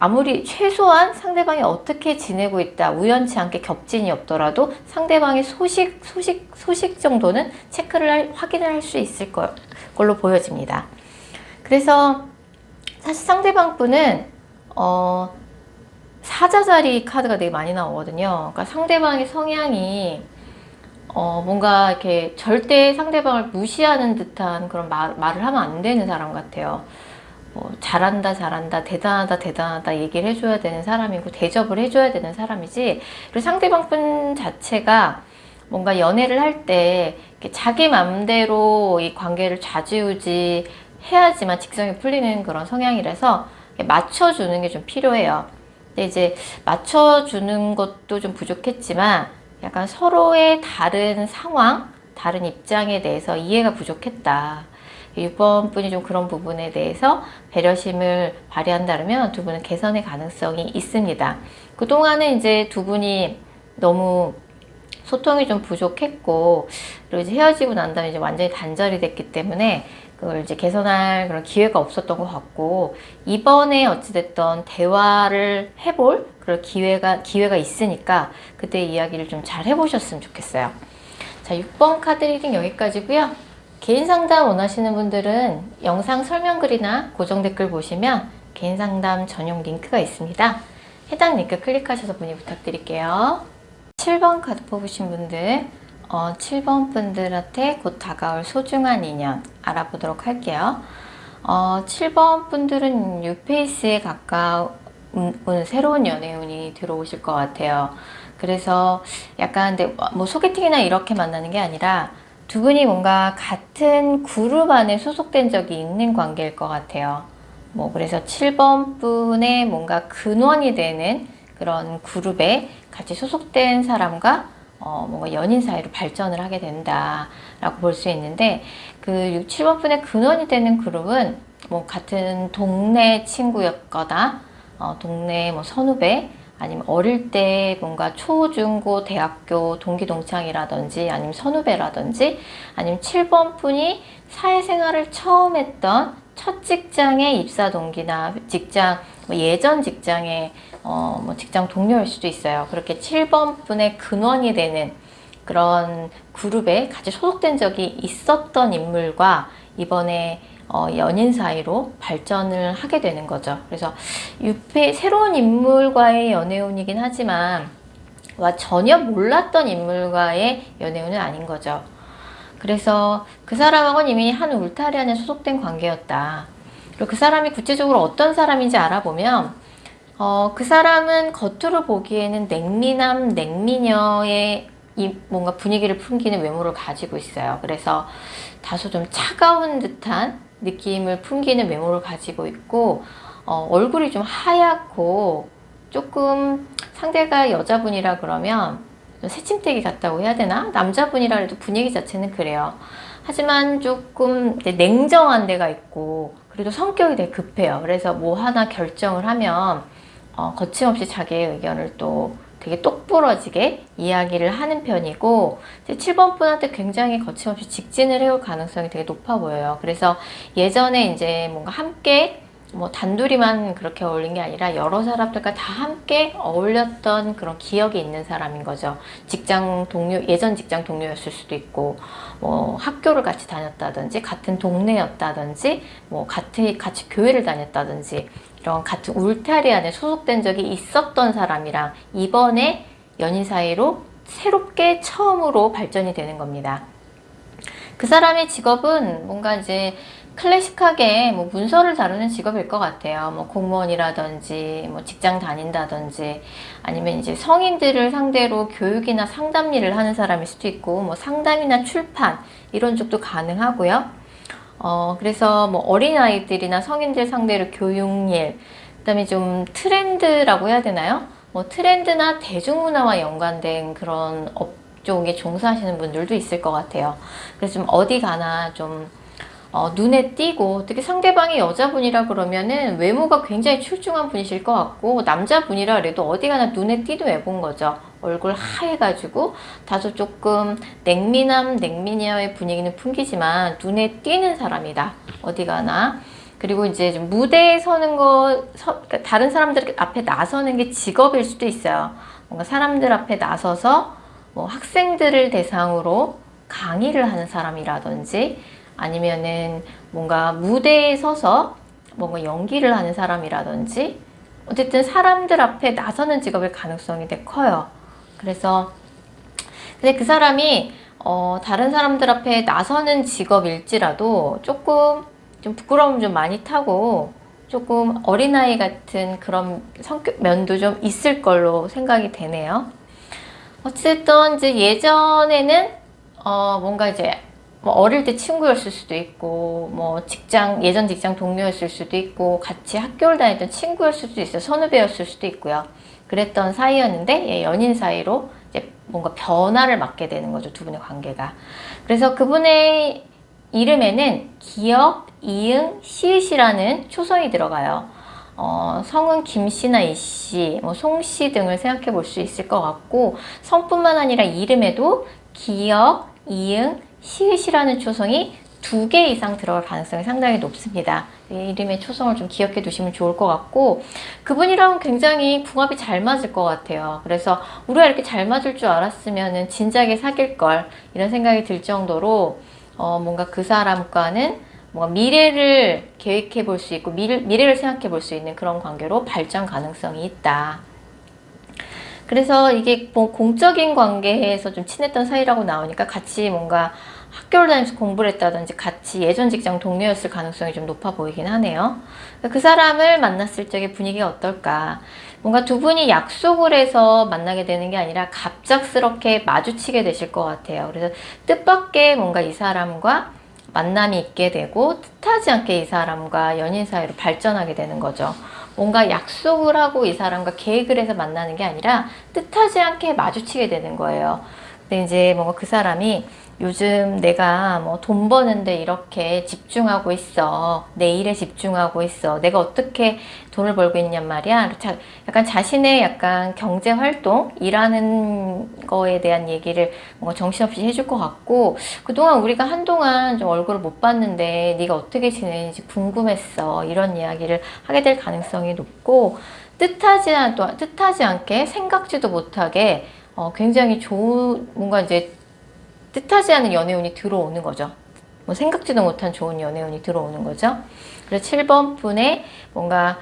아무리 최소한 상대방이 어떻게 지내고 있다, 우연치 않게 겹진이 없더라도 상대방의 소식 정도는 확인을 할 수 있을 걸로 보여집니다. 그래서 사실 상대방 분은 사자자리 카드가 되게 많이 나오거든요. 그러니까 상대방의 성향이 뭔가 이렇게 절대 상대방을 무시하는 듯한 그런 말을 하면 안 되는 사람 같아요. 잘한다, 대단하다 얘기를 해줘야 되는 사람이고 대접을 해줘야 되는 사람이지, 그리고 상대방 분 자체가 뭔가 연애를 할 때 자기 맘대로 이 관계를 좌지우지 해야지만 직성이 풀리는 그런 성향이라서 맞춰주는 게 좀 필요해요. 근데 이제 맞춰주는 것도 좀 부족했지만 약간 서로의 다른 상황, 다른 입장에 대해서 이해가 부족했다. 6번 분이 좀 그런 부분에 대해서 배려심을 발휘한다면 두 분은 개선의 가능성이 있습니다. 그동안은 이제 두 분이 너무 소통이 좀 부족했고, 그리고 이제 헤어지고 난 다음에 이제 완전히 단절이 됐기 때문에 그걸 이제 개선할 그런 기회가 없었던 것 같고, 이번에 어찌됐던 대화를 해볼 그런 기회가 있으니까 그때 이야기를 좀 잘 해보셨으면 좋겠어요. 자, 6번 카드 리딩 여기까지고요. 개인 상담 원하시는 분들은 영상 설명글이나 고정 댓글 보시면 개인 상담 전용 링크가 있습니다. 해당 링크 클릭하셔서 문의 부탁드릴게요. 7번 카드 뽑으신 분들, 7번 분들한테 곧 다가올 소중한 인연 알아보도록 할게요. 7번 분들은 뉴페이스에 가까운 새로운 연애운이 들어오실 것 같아요. 그래서 약간 근데 뭐 소개팅이나 이렇게 만나는 게 아니라 두 분이 뭔가 같은 그룹 안에 소속된 적이 있는 관계일 것 같아요. 뭐 그래서 7번 분의 뭔가 근원이 되는 그런 그룹에 같이 소속된 사람과 뭔가 연인 사이로 발전을 하게 된다라고 볼 수 있는데, 그 7번 분의 근원이 되는 그룹은 뭐 같은 동네 친구였거나 동네 뭐 선후배, 아니면 어릴 때 뭔가 초, 중, 고, 대학교 동기 동창이라든지 아니면 선후배라든지, 아니면 7번 분이 사회생활을 처음 했던 첫 직장의 입사 동기나 직장, 뭐 예전 직장의 뭐 직장 동료일 수도 있어요. 그렇게 7번 분의 근원이 되는 그런 그룹에 같이 소속된 적이 있었던 인물과 이번에 연인 사이로 발전을 하게 되는 거죠. 그래서 새로운 인물과의 연애운이긴 하지만 전혀 몰랐던 인물과의 연애운은 아닌 거죠. 그래서 그 사람하고는 이미 한 울타리 안에 소속된 관계였다. 그리고 그 사람이 구체적으로 어떤 사람인지 알아보면 그 사람은 겉으로 보기에는 냉미남, 냉미녀의 뭔가 분위기를 풍기는 외모를 가지고 있어요. 그래서 다소 좀 차가운 듯한 느낌을 풍기는 외모를 가지고 있고, 얼굴이 좀 하얗고 조금 상대가 여자분이라 그러면 새침대기 같다고 해야 되나? 남자분이라 해도 분위기 자체는 그래요. 하지만 조금 냉정한 데가 있고, 그래도 성격이 되게 급해요. 그래서 뭐 하나 결정을 하면 거침없이 자기의 의견을 또 되게 똑부러지게 이야기를 하는 편이고, 7번 분한테 굉장히 거침없이 직진을 해올 가능성이 되게 높아 보여요. 그래서 예전에 이제 뭔가 함께 뭐 단둘이만 그렇게 어울린 게 아니라 여러 사람들과 다 함께 어울렸던 그런 기억이 있는 사람인 거죠. 직장 동료, 예전 직장 동료였을 수도 있고, 뭐 학교를 같이 다녔다든지, 같은 동네였다든지, 뭐 같이 교회를 다녔다든지, 이런 같은 울타리 안에 소속된 적이 있었던 사람이랑 이번에 연인 사이로 새롭게 처음으로 발전이 되는 겁니다. 그 사람의 직업은 뭔가 이제 클래식하게 뭐 문서를 다루는 직업일 것 같아요. 뭐 공무원이라든지, 뭐 직장 다닌다든지, 아니면 이제 성인들을 상대로 교육이나 상담 일을 하는 사람일 수도 있고, 뭐 상담이나 출판, 이런 쪽도 가능하고요. 그래서 뭐 어린아이들이나 성인들 상대로 교육일, 그다음에 좀 트렌드라고 해야 되나요? 뭐 트렌드나 대중문화와 연관된 그런 업종에 종사하시는 분들도 있을 것 같아요. 그래서 좀 어디 가나 좀 눈에 띄고, 특히 상대방이 여자분이라 그러면은 외모가 굉장히 출중한 분이실 것 같고, 남자분이라 그래도 어디 가나 눈에 띄는 외모인 거죠. 얼굴 하얘가지고 다소 조금 냉미남, 냉미녀의 분위기는 풍기지만 눈에 띄는 사람이다. 어디 가나. 그리고 이제 좀 무대에 서는 그러니까 다른 사람들 앞에 나서는 게 직업일 수도 있어요. 뭔가 사람들 앞에 나서서 뭐 학생들을 대상으로 강의를 하는 사람이라든지, 아니면은 뭔가 무대에 서서 뭔가 연기를 하는 사람이라든지, 어쨌든 사람들 앞에 나서는 직업일 가능성이 되게 커요. 그래서 근데 그 사람이 다른 사람들 앞에 나서는 직업일지라도 조금 좀 부끄러움 좀 많이 타고 조금 어린아이 같은 그런 성격 면도 좀 있을 걸로 생각이 되네요. 어쨌든 이제 예전에는 뭔가 이제 뭐 어릴 때 친구였을 수도 있고 뭐 예전 직장 동료였을 수도 있고 같이 학교를 다니던 친구였을 수도 있어요. 선후배였을 수도 있고요. 그랬던 사이였는데 연인 사이로 이제 뭔가 변화를 맞게 되는 거죠. 두 분의 관계가. 그래서 그분의 이름에는 기역, 이응, 시읒이라는 초성이 들어가요. 성은 김씨나 이씨, 뭐 송씨 등을 생각해 볼 수 있을 것 같고, 성뿐만 아니라 이름에도 기역, 이응, 시읒이라는 초성이 2개 이상 들어갈 가능성이 상당히 높습니다. 이 이름의 초성을 좀 기억해 두시면 좋을 것 같고, 그분이랑 굉장히 궁합이 잘 맞을 것 같아요. 그래서 우리가 이렇게 잘 맞을 줄 알았으면 진작에 사귈 걸, 이런 생각이 들 정도로 뭔가 그 사람과는 뭔가 미래를 계획해 볼 수 있고 미래를 생각해 볼 수 있는 그런 관계로 발전 가능성이 있다. 그래서 이게 뭐 공적인 관계에서 좀 친했던 사이라고 나오니까 같이 뭔가 학교를 다니면서 공부를 했다든지 같이 예전 직장 동료였을 가능성이 좀 높아 보이긴 하네요. 그 사람을 만났을 적의 분위기가 어떨까? 뭔가 두 분이 약속을 해서 만나게 되는 게 아니라 갑작스럽게 마주치게 되실 것 같아요. 그래서 뜻밖의 뭔가 이 사람과 만남이 있게 되고 뜻하지 않게 이 사람과 연인 사이로 발전하게 되는 거죠. 뭔가 약속을 하고 이 사람과 계획을 해서 만나는 게 아니라 뜻하지 않게 마주치게 되는 거예요. 근데 이제 뭔가 그 사람이 요즘 내가 뭐 돈 버는데 이렇게 집중하고 있어. 내 일에 집중하고 있어. 내가 어떻게 돈을 벌고 있냔 말이야. 약간 자신의 약간 경제 활동, 일하는 거에 대한 얘기를 뭔가 정신없이 해줄 것 같고, 그동안 우리가 한동안 좀 얼굴을 못 봤는데 네가 어떻게 지내는지 궁금했어. 이런 이야기를 하게 될 가능성이 높고, 뜻하지 않게 생각지도 못하게 굉장히 좋은 뭔가 이제 뜻하지 않은 연애운이 들어오는 거죠. 뭐 생각지도 못한 좋은 연애운이 들어오는 거죠. 그래서 7번 분의 뭔가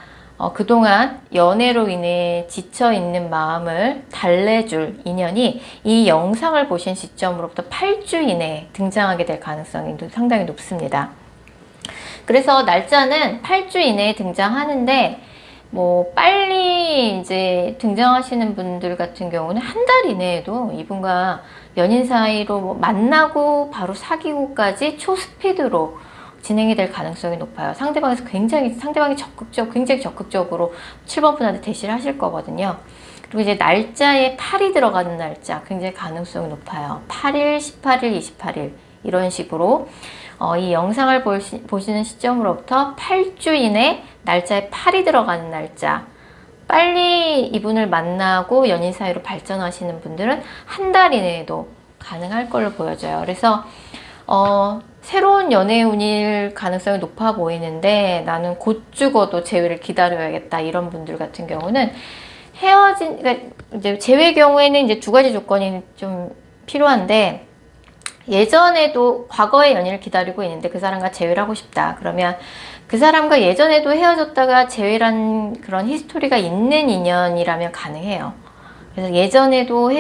그동안 연애로 인해 지쳐있는 마음을 달래줄 인연이 이 영상을 보신 시점으로부터 8주 이내에 등장하게 될 가능성이 상당히 높습니다. 그래서 날짜는 8주 이내에 등장하는데 뭐 빨리 이제 등장하시는 분들 같은 경우는 한 달 이내에도 이분과 연인 사이로 뭐 만나고 바로 사귀고까지 초스피드로 진행이 될 가능성이 높아요. 상대방이 굉장히 적극적으로 7번 분한테 대시를 하실 거거든요. 그리고 이제 날짜에 8이 들어가는 날짜 굉장히 가능성이 높아요. 8일, 18일, 28일 이런 식으로 이 영상을 보시는 시점으로부터 8주 이내 날짜에 8이 들어가는 날짜, 빨리 이분을 만나고 연인 사이로 발전하시는 분들은 한 달 이내에도 가능할 걸로 보여져요. 그래서 새로운 연애운일 가능성이 높아 보이는데 나는 곧 죽어도 재회를 기다려야겠다 이런 분들 같은 경우는 그러니까 이제 재회 경우에는 이제 2가지 조건이 좀 필요한데, 예전에도 과거의 연인을 기다리고 있는데 그 사람과 재회를 하고 싶다. 그러면 그 사람과 예전에도 헤어졌다가 재회란 그런 히스토리가 있는 인연이라면 가능해요. 그래서 예전에도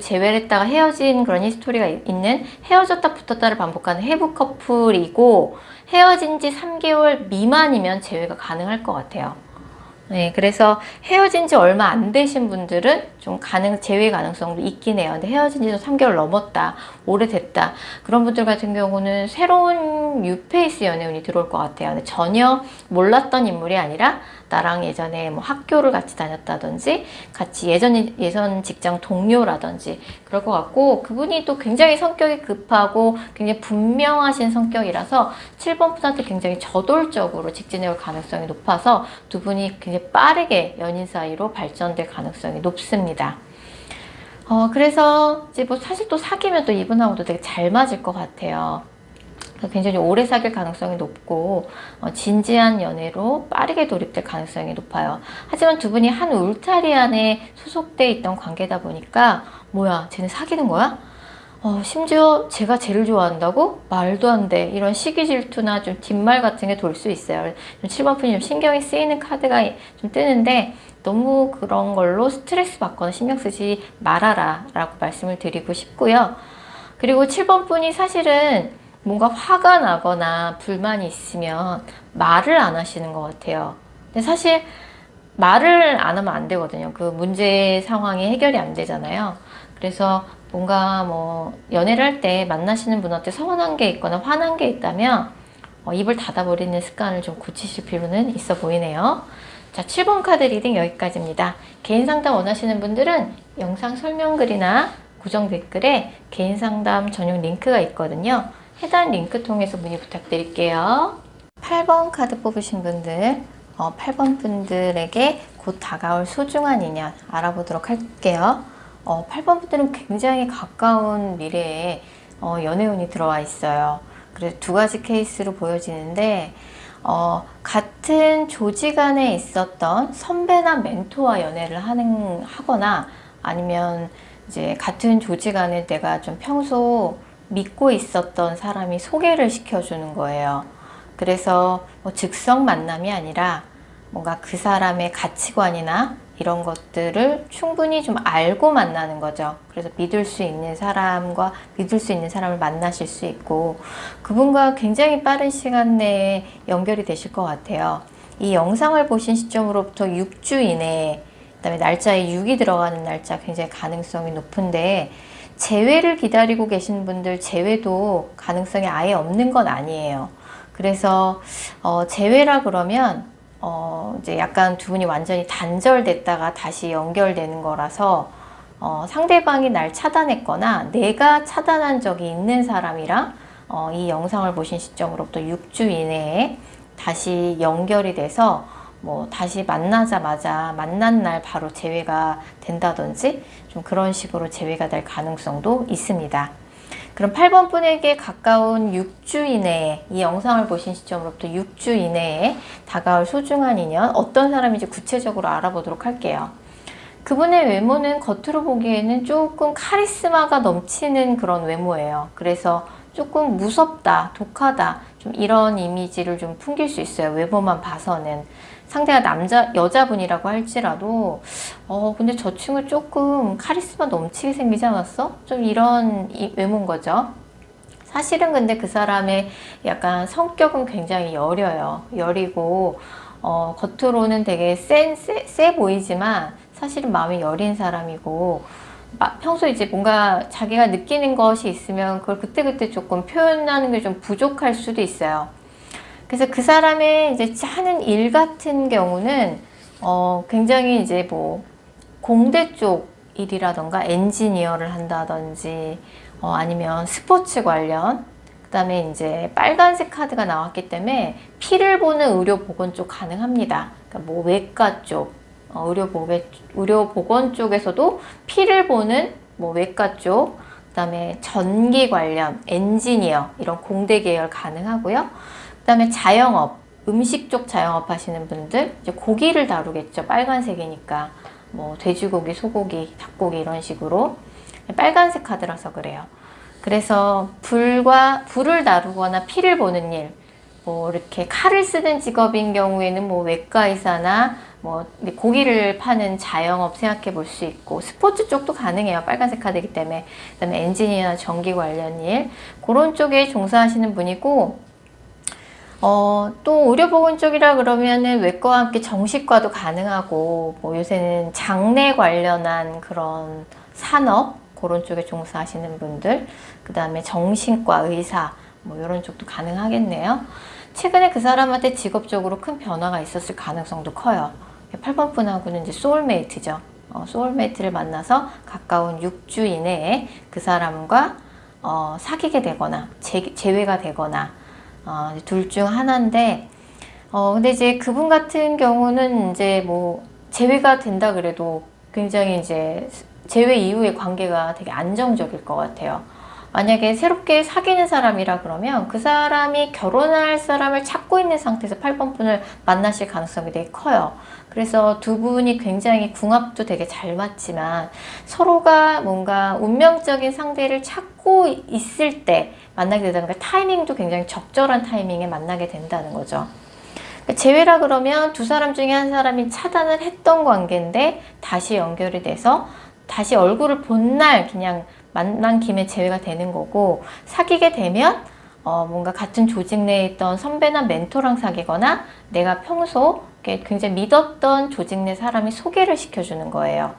재회를 했다가 헤어진 그런 히스토리가 있는, 헤어졌다 붙었다를 반복하는 해부 커플이고 헤어진 지 3개월 미만이면 재회가 가능할 것 같아요. 네, 그래서 헤어진 지 얼마 안 되신 분들은 좀 재회 가능성도 있긴 해요. 근데 헤어진 지도 3개월 넘었다, 오래됐다. 그런 분들 같은 경우는 새로운 뉴페이스 연애운이 들어올 것 같아요. 근데 전혀 몰랐던 인물이 아니라 나랑 예전에 뭐 학교를 같이 다녔다든지 같이 예전 직장 동료라든지 그럴 것 같고, 그분이 또 굉장히 성격이 급하고 굉장히 분명하신 성격이라서 7번 분한테 굉장히 저돌적으로 직진해 올 가능성이 높아서 두 분이 굉장히 빠르게 연인 사이로 발전될 가능성이 높습니다. 그래서 이제 뭐 사실 또 사귀면 또 이분하고도 되게 잘 맞을 것 같아요. 굉장히 오래 사귈 가능성이 높고 진지한 연애로 빠르게 돌입될 가능성이 높아요. 하지만 두 분이 한 울타리 안에 소속돼 있던 관계다 보니까 뭐야, 쟤는 사귀는 거야? 심지어 제가 쟤를 좋아한다고? 말도 안 돼. 이런 시기 질투나 좀 뒷말 같은 게 돌 수 있어요. 7번 분이 좀 신경이 쓰이는 카드가 좀 뜨는데 너무 그런 걸로 스트레스 받거나 신경 쓰지 말아라 라고 말씀을 드리고 싶고요. 그리고 7번 분이 사실은 뭔가 화가 나거나 불만이 있으면 말을 안 하시는 것 같아요. 근데 사실 말을 안 하면 안 되거든요. 그 문제 상황이 해결이 안 되잖아요. 그래서 뭔가 뭐 연애를 할 때 만나시는 분한테 서운한 게 있거나 화난 게 있다면 입을 닫아버리는 습관을 좀 고치실 필요는 있어 보이네요. 자, 7번 카드 리딩 여기까지입니다. 개인 상담 원하시는 분들은 영상 설명글이나 고정 댓글에 개인 상담 전용 링크가 있거든요. 해당 링크 통해서 문의 부탁드릴게요. 8번 카드 뽑으신 분들, 8번 분들에게 곧 다가올 소중한 인연 알아보도록 할게요. 8번 분들은 굉장히 가까운 미래에 연애운이 들어와 있어요. 그래서 두 가지 케이스로 보여지는데 같은 조직 안에 있었던 선배나 멘토와 연애를 하거나 아니면 이제 같은 조직 안에 내가 좀 평소 믿고 있었던 사람이 소개를 시켜주는 거예요. 그래서 뭐 즉석 만남이 아니라 뭔가 그 사람의 가치관이나 이런 것들을 충분히 좀 알고 만나는 거죠. 그래서 믿을 수 있는 사람과 믿을 수 있는 사람을 만나실 수 있고 그분과 굉장히 빠른 시간 내에 연결이 되실 것 같아요. 이 영상을 보신 시점으로부터 6주 이내에 그다음에 날짜에 6이 들어가는 날짜 굉장히 가능성이 높은데 재회를 기다리고 계신 분들 재회도 가능성이 아예 없는 건 아니에요. 그래서 재회라 그러면 이제 약간 두 분이 완전히 단절됐다가 다시 연결되는 거라서 상대방이 날 차단했거나 내가 차단한 적이 있는 사람이랑 이 영상을 보신 시점으로부터 6주 이내에 다시 연결이 돼서 뭐 다시 만나자마자 만난 날 바로 재회가 된다든지 좀 그런 식으로 재회가 될 가능성도 있습니다. 그럼 8번 분에게 가까운 6주 이내에 이 영상을 보신 시점으로부터 6주 이내에 다가올 소중한 인연 어떤 사람인지 구체적으로 알아보도록 할게요. 그분의 외모는 겉으로 보기에는 조금 카리스마가 넘치는 그런 외모예요. 그래서 조금 무섭다, 독하다 좀 이런 이미지를 좀 풍길 수 있어요. 외모만 봐서는. 상대가 여자분이라고 할지라도 근데 저 친구 조금 카리스마 넘치게 생기지 않았어? 좀 이런 외모인 거죠. 사실은 근데 그 사람의 약간 성격은 굉장히 여리고 겉으로는 되게 세 보이지만 사실은 마음이 여린 사람이고 평소에 이제 뭔가 자기가 느끼는 것이 있으면 그걸 그때그때 조금 표현하는 게 좀 부족할 수도 있어요. 그래서 그 사람의 이제 하는 일 같은 경우는 굉장히 이제 뭐 공대 쪽 일이라던가 엔지니어를 한다든지 아니면 스포츠 관련 그다음에 이제 빨간색 카드가 나왔기 때문에 피를 보는 의료보건 쪽 가능합니다. 그러니까 뭐 외과 쪽 의료보건 쪽에서도 피를 보는 뭐 외과 쪽 그다음에 전기 관련 엔지니어 이런 공대 계열 가능하고요. 그다음에 자영업, 음식 쪽 자영업 하시는 분들 이제 고기를 다루겠죠. 빨간색이니까 뭐 돼지고기, 소고기, 닭고기 이런 식으로 빨간색 카드라서 그래요. 그래서 불을 다루거나 피를 보는 일, 뭐 이렇게 칼을 쓰는 직업인 경우에는 뭐 외과 의사나 뭐 고기를 파는 자영업 생각해 볼 수 있고 스포츠 쪽도 가능해요. 빨간색 카드이기 때문에. 그다음에 엔지니어나 전기 관련 일 그런 쪽에 종사하시는 분이고. 또 의료보건 쪽이라 그러면은 외과와 함께 정신과도 가능하고 뭐 요새는 장내 관련한 그런 산업 그런 쪽에 종사하시는 분들 그 다음에 정신과 의사 뭐 이런 쪽도 가능하겠네요. 최근에 그 사람한테 직업적으로 큰 변화가 있었을 가능성도 커요. 8번 분하고는 이제 소울메이트죠. 소울메이트를 만나서 가까운 6주 이내에 그 사람과 사귀게 되거나 재회가 되거나 둘 중 하나인데 근데 이제 그분 같은 경우는 이제 뭐 재회가 된다 그래도 굉장히 이제 재회 이후의 관계가 되게 안정적일 것 같아요. 만약에 새롭게 사귀는 사람이라 그러면 그 사람이 결혼할 사람을 찾고 있는 상태에서 8번 분을 만나실 가능성이 되게 커요. 그래서 두 분이 굉장히 궁합도 되게 잘 맞지만 서로가 뭔가 운명적인 상대를 찾고 있을 때 만나게 되다 보니까 타이밍도 굉장히 적절한 타이밍에 만나게 된다는 거죠. 재회라 그러면 두 사람 중에 한 사람이 차단을 했던 관계인데 다시 연결이 돼서 다시 얼굴을 본 날 그냥 만난 김에 재회가 되는 거고 사귀게 되면 뭔가 같은 조직 내에 있던 선배나 멘토랑 사귀거나 내가 평소 굉장히 믿었던 조직 내 사람이 소개를 시켜주는 거예요.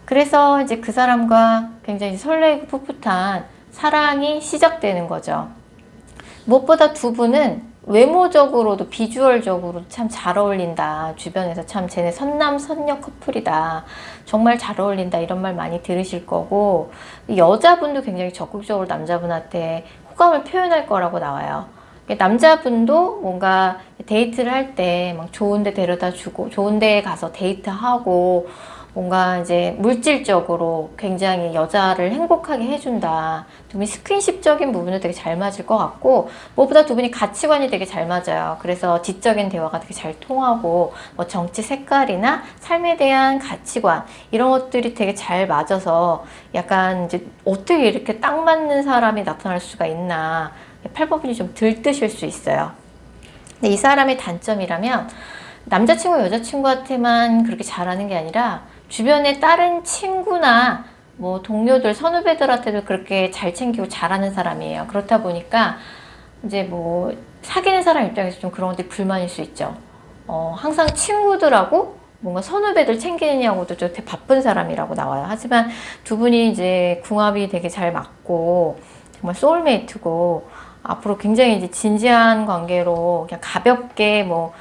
그래서 이제 그 사람과 굉장히 설레고 풋풋한 사랑이 시작되는 거죠. 무엇보다 두 분은 외모적으로도 비주얼적으로 참 잘 어울린다. 주변에서 참 쟤네 선남선녀 커플이다. 정말 잘 어울린다. 이런 말 많이 들으실 거고, 여자분도 굉장히 적극적으로 남자분한테 호감을 표현할 거라고 나와요. 남자분도 뭔가 데이트를 할 때 막 좋은 데 데려다 주고, 좋은 데에 가서 데이트하고, 뭔가 이제 물질적으로 굉장히 여자를 행복하게 해준다. 두 분이 스킨십적인 부분도 되게 잘 맞을 것 같고, 무엇보다 두 분이 가치관이 되게 잘 맞아요. 그래서 지적인 대화가 되게 잘 통하고, 뭐 정치 색깔이나 삶에 대한 가치관, 이런 것들이 되게 잘 맞아서 약간 이제 어떻게 이렇게 딱 맞는 사람이 나타날 수가 있나. 8번분이 좀 들뜨실 수 있어요. 근데 이 사람의 단점이라면, 남자친구, 여자친구한테만 그렇게 잘하는 게 아니라, 주변에 다른 친구나 뭐 동료들, 선후배들한테도 그렇게 잘 챙기고 잘하는 사람이에요. 그렇다 보니까 이제 뭐 사귀는 사람 입장에서 좀 그런 것들이 불만일 수 있죠. 항상 친구들하고 뭔가 선후배들 챙기느냐고도 좀 되게 바쁜 사람이라고 나와요. 하지만 두 분이 이제 궁합이 되게 잘 맞고 정말 소울메이트고 앞으로 굉장히 이제 진지한 관계로 그냥 가볍게 뭐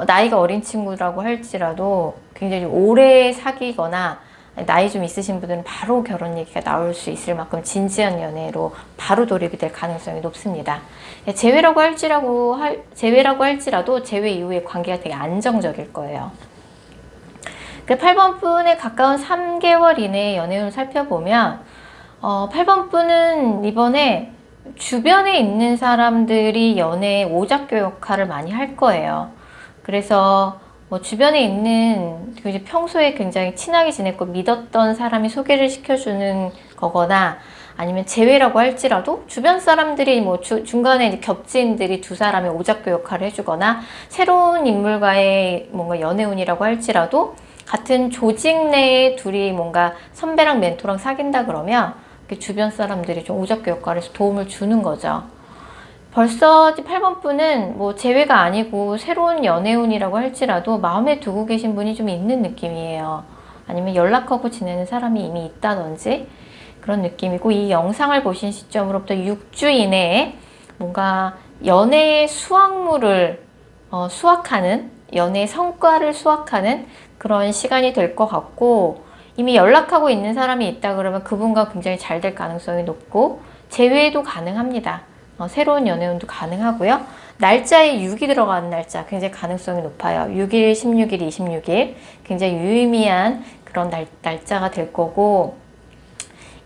나이가 어린 친구라고 할지라도 굉장히 오래 사귀거나 나이 좀 있으신 분들은 바로 결혼 얘기가 나올 수 있을 만큼 진지한 연애로 바로 돌입이 될 가능성이 높습니다. 제외라고 할지라도 제외 이후에 관계가 되게 안정적일 거예요. 8번 분에 가까운 3개월 이내의 연애운을 살펴보면 8번 분은 이번에 주변에 있는 사람들이 연애의 오작교 역할을 많이 할 거예요. 그래서 뭐 주변에 있는 평소에 굉장히 친하게 지냈고 믿었던 사람이 소개를 시켜주는 거거나 아니면 제외라고 할지라도 주변 사람들이 뭐 중간에 이제 겹친들이 두 사람의 오작교 역할을 해주거나 새로운 인물과의 뭔가 연애운이라고 할지라도 같은 조직 내에 둘이 뭔가 선배랑 멘토랑 사귄다 그러면 주변 사람들이 좀 오작교 역할에서 도움을 주는 거죠. 벌써 8번 분은 뭐 제외가 아니고 새로운 연애운이라고 할지라도 마음에 두고 계신 분이 좀 있는 느낌이에요. 아니면 연락하고 지내는 사람이 이미 있다든지 그런 느낌이고, 이 영상을 보신 시점으로부터 6주 이내에 뭔가 연애의 수확물을 수확하는, 연애의 성과를 수확하는 그런 시간이 될 것 같고, 이미 연락하고 있는 사람이 있다 그러면 그분과 굉장히 잘 될 가능성이 높고, 제외도 가능합니다. 새로운 연애운도 가능하고요. 날짜에 6이 들어가는 날짜 굉장히 가능성이 높아요. 6일, 16일, 26일 굉장히 유의미한 그런 날짜가 될 거고,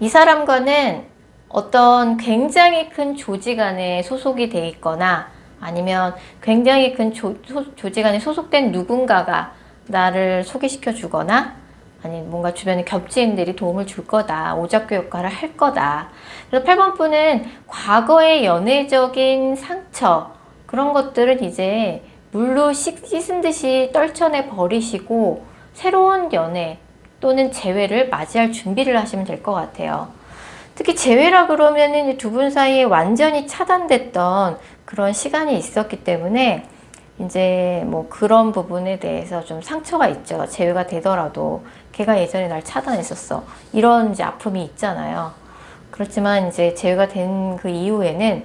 이 사람과는 어떤 굉장히 큰 조직 안에 소속이 돼 있거나 아니면 굉장히 큰 조직 안에 소속된 누군가가 나를 소개시켜 주거나 아니 뭔가 주변에 겹치인들이 도움을 줄 거다. 오작교 역할을 할 거다. 그래서 8번 분은 과거의 연애적인 상처 그런 것들은 이제 물로 씻은 듯이 떨쳐내 버리시고 새로운 연애 또는 재회를 맞이할 준비를 하시면 될 것 같아요. 특히 재회라 그러면은 두 분 사이에 완전히 차단됐던 그런 시간이 있었기 때문에 이제 뭐 그런 부분에 대해서 좀 상처가 있죠. 재회가 되더라도 걔가 예전에 날 차단했었어. 이런 이제 아픔이 있잖아요. 그렇지만 이제 재회가 된 그 이후에는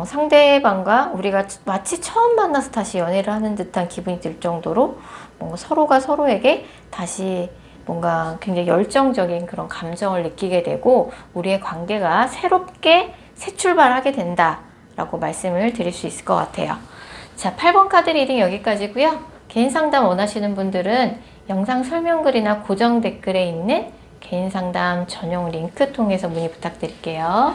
상대방과 우리가 마치 처음 만나서 다시 연애를 하는 듯한 기분이 들 정도로 뭔가 서로가 서로에게 다시 뭔가 굉장히 열정적인 그런 감정을 느끼게 되고 우리의 관계가 새롭게 새 출발하게 된다라고 말씀을 드릴 수 있을 것 같아요. 자, 8번 카드 리딩 여기까지고요. 개인 상담 원하시는 분들은 영상 설명글이나 고정 댓글에 있는 개인 상담 전용 링크 통해서 문의 부탁드릴게요.